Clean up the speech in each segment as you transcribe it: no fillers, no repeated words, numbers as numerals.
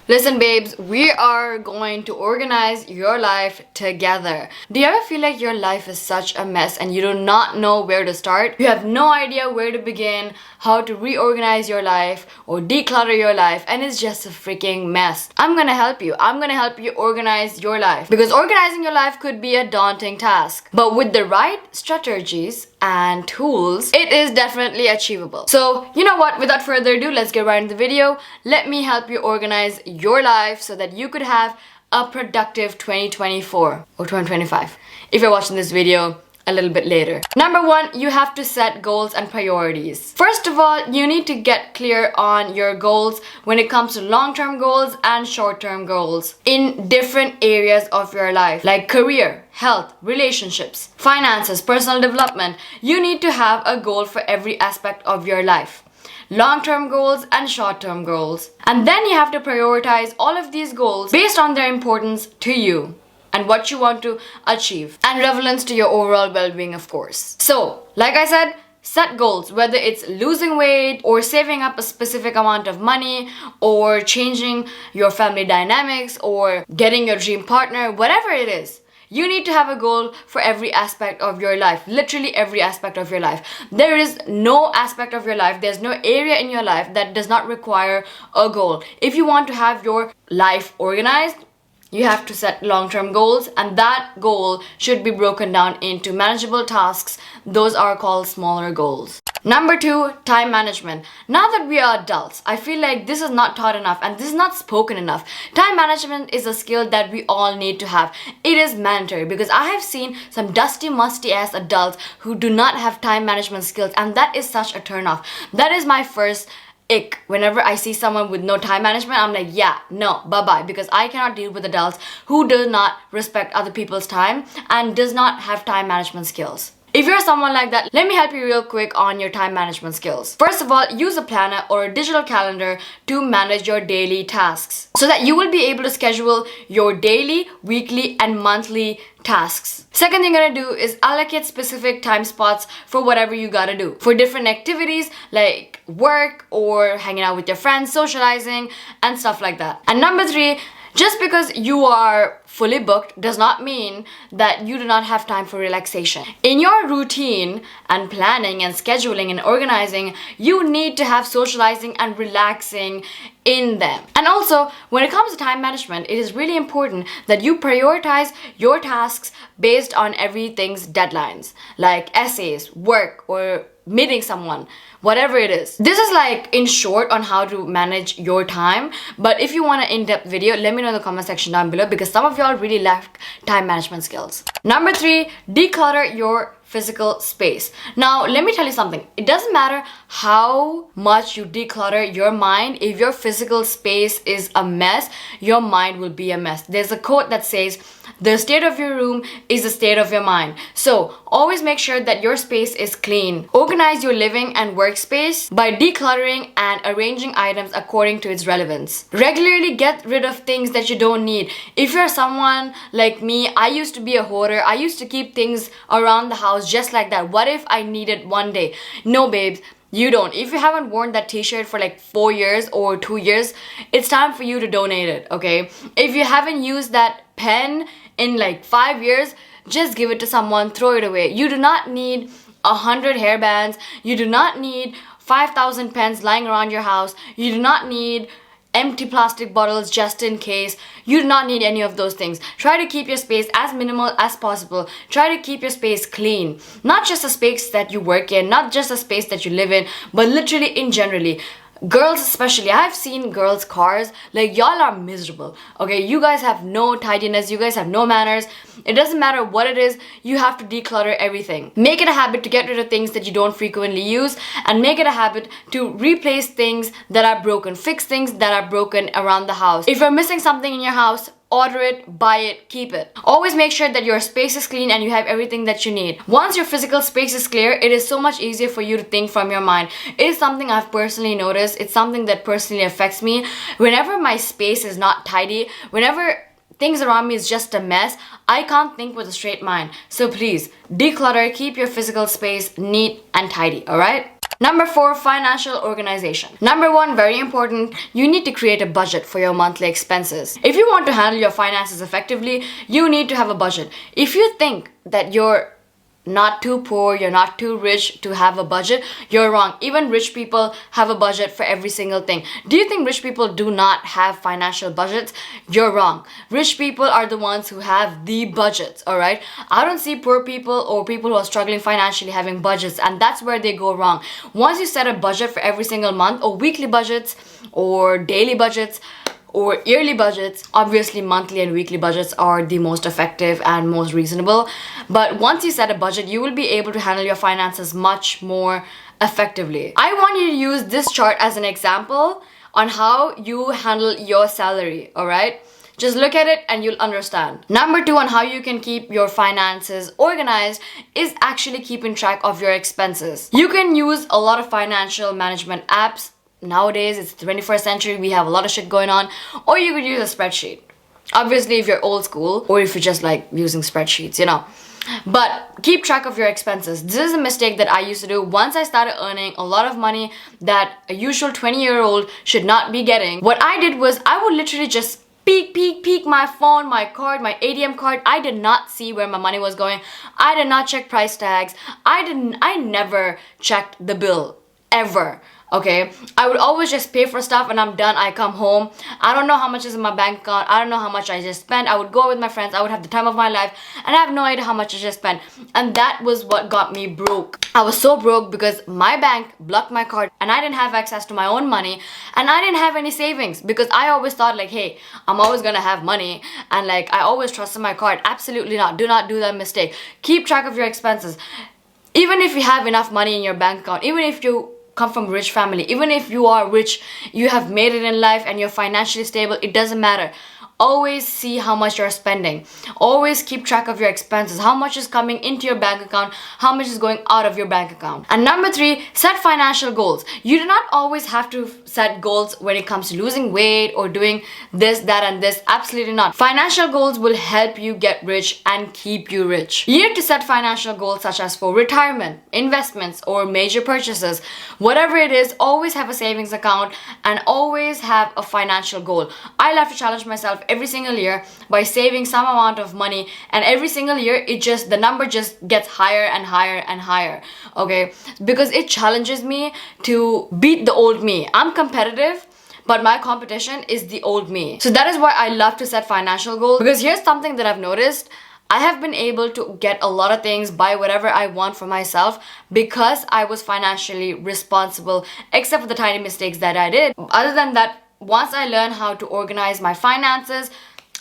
Listen, babes, we are going to organize your life together. Do you ever feel like your life is such a mess and you do not know where to start? You have no idea where to begin, how to reorganize your life or declutter your life, and it's just a freaking mess. I'm gonna help you. I'm gonna help you organize your life, because organizing your life could be a daunting task. But with the right strategies and tools, it is definitely achievable. So, you know what? Without further ado, let's get right into the video. Let me help you organize your life so that you could have a productive 2024 or 2025 if you're watching this video a little bit later. Number one, you have to set goals and priorities. First of all, you need to get clear on your goals when it comes to long-term goals and short-term goals in different areas of your life, like career, health, relationships, finances, personal development. You need to have a goal for every aspect of your life. Long-term goals and short-term goals. And then you have to prioritize all of these goals based on their importance to you and what you want to achieve and relevance to your overall well-being, of course. So, like I said, set goals, whether it's losing weight or saving up a specific amount of money or changing your family dynamics or getting your dream partner, whatever it is. You need to have a goal for every aspect of your life, literally every aspect of your life. There is no aspect of your life, there's no area in your life that does not require a goal. If you want to have your life organized, you have to set long-term goals, and that goal should be broken down into manageable tasks. Those are called smaller goals. Number two, time management. Now that we are adults, I feel like this is not taught enough and this is not spoken enough. Time management is a skill that we all need to have. It is mandatory, because I have seen some dusty, musty ass adults who do not have time management skills, and that is such a turn off. That is my first ick. Whenever I see someone with no time management, I'm like, yeah, no, bye-bye, because I cannot deal with adults who do not respect other people's time and does not have time management skills. If you're someone like that, let me help you real quick on your time management skills. First of all, use a planner or a digital calendar to manage your daily tasks so that you will be able to schedule your daily, weekly, and monthly tasks. Second thing you're gonna do is allocate specific time spots for whatever you gotta do. For different activities like work or hanging out with your friends, socializing, and stuff like that. And number three, just because you are fully booked does not mean that you do not have time for relaxation. In your routine and planning and scheduling and organizing, you need to have socializing and relaxing in them. And also, when it comes to time management, it is really important that you prioritize your tasks based on everything's deadlines, like essays, work, or meeting someone, whatever it is. This is like in short on how to manage your time, but if you want an in-depth video, let me know in the comment section down below, because some of y'all really lack time management skills. Number three, declutter your physical space. Now, let me tell you something. It doesn't matter how much you declutter your mind. If your physical space is a mess, your mind will be a mess. There's a quote that says, the state of your room is the state of your mind. So, always make sure that your space is clean. Organize your living and workspace by decluttering and arranging items according to its relevance. Regularly get rid of things that you don't need. If you're someone like me, I used to be a hoarder. I used to keep things around the house just like that. What if I need it one day? No, babes. You don't. If you haven't worn that t-shirt for like 4 years or 2 years, it's time for you to donate it, okay? If you haven't used that pen in like 5 years, just give it to someone, throw it away. You do not need 100 hairbands. You do not need 5,000 pens lying around your house. You do not need empty plastic bottles just in case. You do not need any of those things. Try to keep your space as minimal as possible. Try to keep your space clean. Not just a space that you work in, not just a space that you live in, but literally in generally. Girls especially, I've seen girls' cars, like y'all are miserable, okay? You guys have no tidiness, you guys have no manners. It doesn't matter what it is, you have to declutter everything. Make it a habit to get rid of things that you don't frequently use, and make it a habit to replace things that are broken, fix things that are broken around the house. If you're missing something in your house, order it, buy it, keep it. Always make sure that your space is clean and you have everything that you need. Once your physical space is clear, it is so much easier for you to think from your mind. It is something I've personally noticed. It's something that personally affects me. Whenever my space is not tidy, whenever things around me is just a mess, I can't think with a straight mind. So please, declutter, keep your physical space neat and tidy, alright? Number 4, financial organization. Number 1, very important, you need to create a budget for your monthly expenses. If you want to handle your finances effectively, you need to have a budget. If you think that you're not too poor, you're not too rich to have a budget, you're wrong. Even rich people have a budget for every single thing. Do you think rich people do not have financial budgets? You're wrong. Rich people are the ones who have the budgets, alright? I don't see poor people or people who are struggling financially having budgets, and that's where they go wrong. Once you set a budget for every single month, or weekly budgets, or daily budgets, or yearly budgets, obviously monthly and weekly budgets are the most effective and most reasonable. But once you set a budget, you will be able to handle your finances much more effectively. I want you to use this chart as an example on how you handle your salary, alright? Just look at it and you'll understand. Number 2 on how you can keep your finances organized is actually keeping track of your expenses. You can use a lot of financial management apps. Nowadays, it's the 21st century, we have a lot of shit going on. Or you could use a spreadsheet. Obviously, if you're old school, or if you just like using spreadsheets, you know. But keep track of your expenses. This is a mistake that I used to do once I started earning a lot of money that a usual 20-year-old should not be getting. What I did was I would literally just peek my phone, my card, my ATM card. I did not see where my money was going. I did not check price tags. I never checked the bill, ever. Okay, I would always just pay for stuff and I'm done. I come home, I don't know how much is in my bank account, I don't know how much I just spent. I would go with my friends, I would have the time of my life, and I have no idea how much I just spent. And that was what got me broke. I was so broke because my bank blocked my card and I didn't have access to my own money, and I didn't have any savings because I always thought like, hey, I'm always gonna have money, and like I always trusted my card. Absolutely not. Do not do that mistake. Keep track of your expenses. Even if you have enough money in your bank account, even if you come from a rich family, even if you are rich, you have made it in life and you're financially stable, it doesn't matter. Always see how much you're spending. Always keep track of your expenses. How much is coming into your bank account, how much is going out of your bank account. And number 3, set financial goals. You do not always have to set goals when it comes to losing weight or doing this, that, and this. Absolutely not. Financial goals will help you get rich and keep you rich. You need to set financial goals such as for retirement, investments, or major purchases. Whatever it is, always have a savings account and always have a financial goal. I love to challenge myself every single year by saving some amount of money, and every single year the number just gets higher and higher and higher, okay? Because it challenges me to beat the old me. I'm competitive, but my competition is the old me. So that is why I love to set financial goals, because here's something that I've noticed. I have been able to get a lot of things, buy whatever I want for myself, because I was financially responsible, except for the tiny mistakes that I did. Other than that, once I learned how to organize my finances,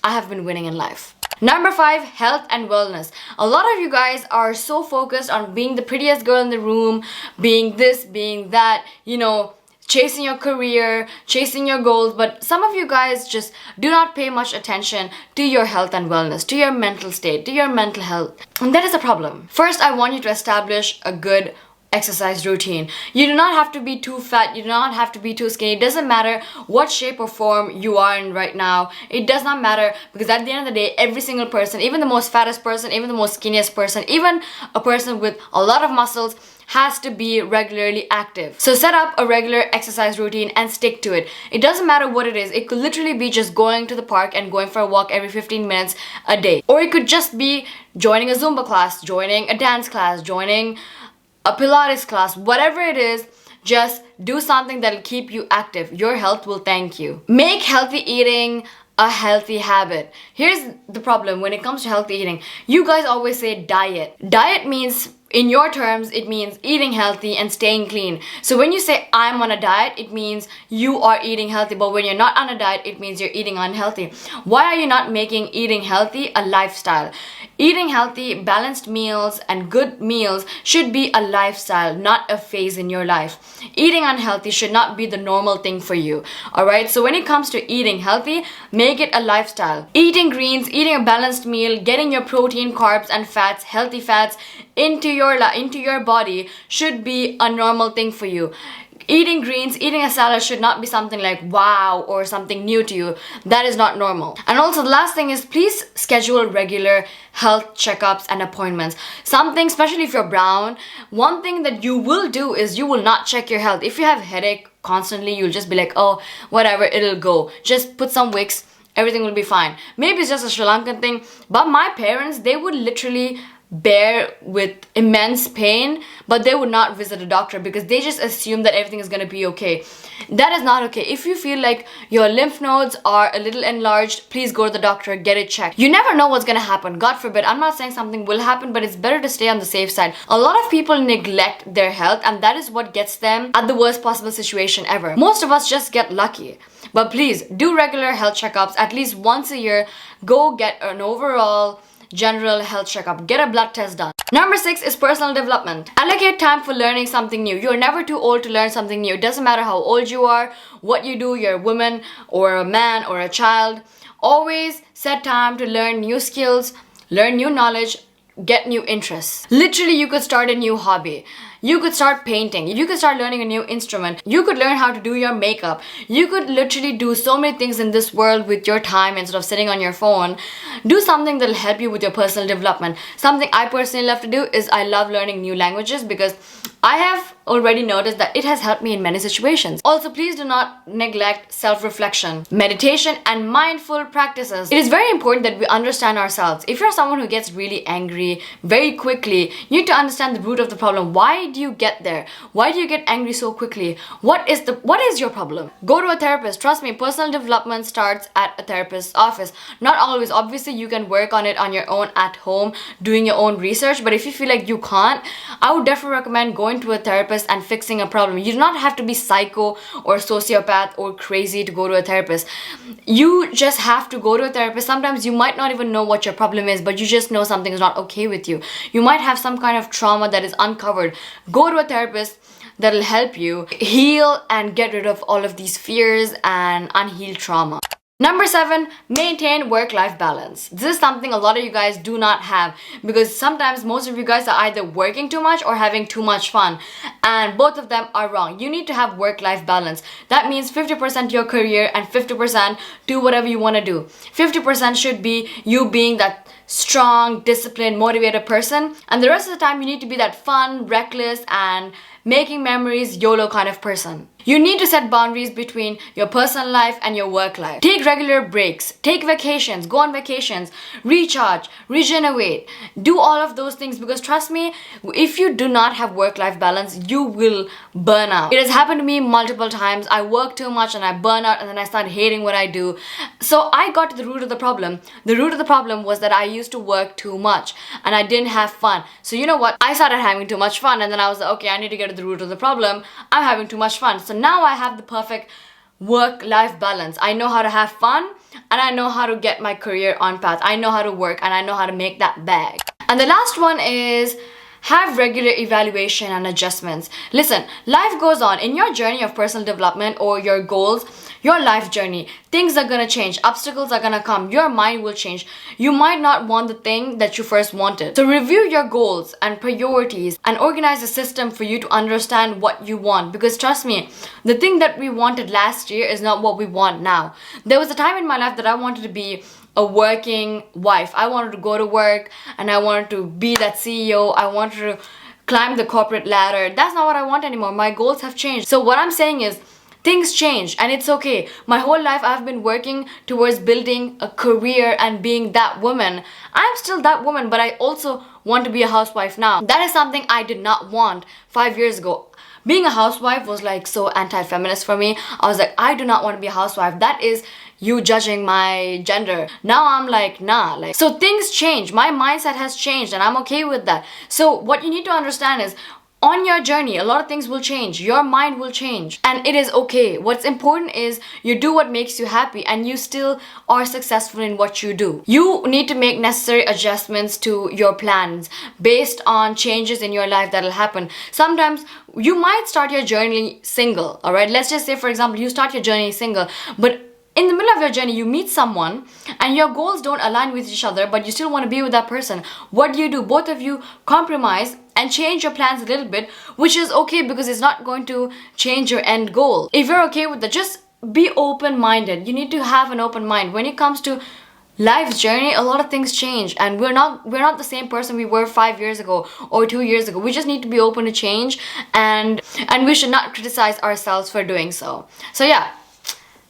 I have been winning in life. Number 5, health and wellness. A lot of you guys are so focused on being the prettiest girl in the room, being this, being that, you know, chasing your career, chasing your goals, but some of you guys just do not pay much attention to your health and wellness, to your mental state, to your mental health. And that is a problem. First, I want you to establish a good exercise routine. You do not have to be too fat, you do not have to be too skinny. It doesn't matter what shape or form you are in right now. It does not matter, because at the end of the day, every single person, even the most fattest person, even the most skinniest person, even a person with a lot of muscles, has to be regularly active. So set up a regular exercise routine and stick to it. It doesn't matter what it is. It could literally be just going to the park and going for a walk every 15 minutes a day. Or it could just be joining a Zumba class, joining a dance class, joining a Pilates class, whatever it is. Just do something that'll keep you active. Your health will thank you. Make healthy eating a healthy habit. Here's the problem when it comes to healthy eating. You guys always say diet. Diet means, in your terms, it means eating healthy and staying clean. So when you say I'm on a diet, it means you are eating healthy. But when you're not on a diet, it means you're eating unhealthy. Why are you not making eating healthy a lifestyle? Eating healthy, balanced meals and good meals should be a lifestyle, not a phase in your life. Eating unhealthy should not be the normal thing for you. Alright, so when it comes to eating healthy, make it a lifestyle. Eating greens, eating a balanced meal, getting your protein, carbs and fats, healthy fats into your body should be a normal thing for you. Eating greens, eating a salad should not be something like wow or something new to you. That is not normal. And also the last thing is, please schedule regular health checkups and appointments. Something, especially if you're brown, one thing that you will do is you will not check your health. If you have headache constantly, you'll just be like, oh, whatever, it'll go. Just put some Vicks, everything will be fine. Maybe it's just a Sri Lankan thing, but my parents, they would literally bear with immense pain, but they would not visit a doctor because they just assume that everything is going to be okay. That is not okay. If you feel like your lymph nodes are a little enlarged, please go to the doctor, get it checked. You never know what's going to happen. God forbid. I'm not saying something will happen, but it's better to stay on the safe side. A lot of people neglect their health, and that is what gets them at the worst possible situation ever. Most of us just get lucky. But please do regular health checkups at least once a year. Go get an overall general health checkup. Get a blood test done. Number 6 is personal development. Allocate time for learning something new. You're never too old to learn something new. It doesn't matter how old you are, what you do, you're a woman or a man or a child. Always set time to learn new skills, learn new knowledge, get new interests. Literally, you could start a new hobby. You could start painting. You could start learning a new instrument. You could learn how to do your makeup. You could literally do so many things in this world with your time instead of sitting on your phone. Do something that'll help you with your personal development. Something I personally love to do is I love learning new languages because I have already noticed that it has helped me in many situations. Also, please do not neglect self-reflection, meditation, and mindful practices. It is very important that we understand ourselves. If you're someone who gets really angry very quickly, you need to understand the root of the problem. Why do you get there? Why do you get angry so quickly? What is your problem? Go to a therapist. Trust me, personal development starts at a therapist's office. Not always. Obviously, you can work on it on your own at home, doing your own research. But if you feel like you can't, I would definitely recommend going to a therapist and fixing a problem. You do not have to be psycho or sociopath or crazy to go to a therapist. You just have to go to a therapist. Sometimes you might not even know what your problem is, but you just know something is not okay with you. You might have some kind of trauma that is uncovered. Go to a therapist that'll help you heal and get rid of all of these fears and unhealed trauma. Number 7, maintain work-life balance. This is something a lot of you guys do not have because sometimes most of you guys are either working too much or having too much fun, and both of them are wrong. You need to have work-life balance. That means 50% your career and 50% do whatever you want to do. 50% should be you being that strong, disciplined, motivated person, and the rest of the time you need to be that fun, reckless, and making memories, YOLO kind of person. You need to set boundaries between your personal life and your work life. Take regular breaks, take vacations, go on vacations, recharge, regenerate. Do all of those things because trust me, if you do not have work-life balance, you will burn out. It has happened to me multiple times. I work too much and I burn out and then I start hating what I do. So I got to the root of the problem. The root of the problem was that I used to work too much and I didn't have fun. So you know what? I started having too much fun and then I was like, okay, I need to get to the root of the problem. I'm having too much fun. So now I have the perfect work-life balance. I know how to have fun and I know how to get my career on path. I know how to work and I know how to make that bag. And the last one is have regular evaluation and adjustments. Listen, life goes on. In your journey of personal development or your goals, your life journey, things are gonna change. Obstacles are gonna come. Your mind will change. You might not want the thing that you first wanted. So review your goals and priorities and organize a system for you to understand what you want. Because trust me, the thing that we wanted last year is not what we want now. There was a time in my life that I wanted to be a working wife. I wanted to go to work and I wanted to be that CEO. I wanted to climb the corporate ladder. That's not what I want anymore. My goals have changed. So what I'm saying is things change and it's okay. My whole life I've been working towards building a career and being that woman. I'm still that woman, but I also want to be a housewife now. That is something I did not want 5 years ago. Being a housewife was like so anti-feminist for me. I was like, I do not want to be a housewife. That is you judging my gender. Now I'm like, nah. Like, so things change. My mindset has changed and I'm okay with that. So what you need to understand is on your journey, a lot of things will change. Your mind will change and it is okay. What's important is you do what makes you happy and you still are successful in what you do. You need to make necessary adjustments to your plans based on changes in your life that'll happen. Sometimes you might start your journey single, all right? Let's just say, for example, you start your journey single, but in the middle of your journey, you meet someone and your goals don't align with each other, but you still want to be with that person. What do? Both of you compromise and change your plans a little bit, which is okay because it's not going to change your end goal. If you're okay with that, just be open-minded. You need to have an open mind. When it comes to life's journey, a lot of things change, and we're not the same person we were 5 years ago or 2 years ago. We just need to be open to change, and we should not criticize ourselves for doing so. So yeah,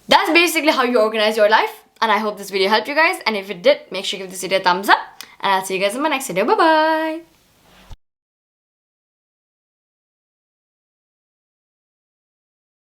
that's basically how you organize your life, and I hope this video helped you guys, and if it did, make sure you give this video a thumbs up, and I'll see you guys in my next video. Bye bye.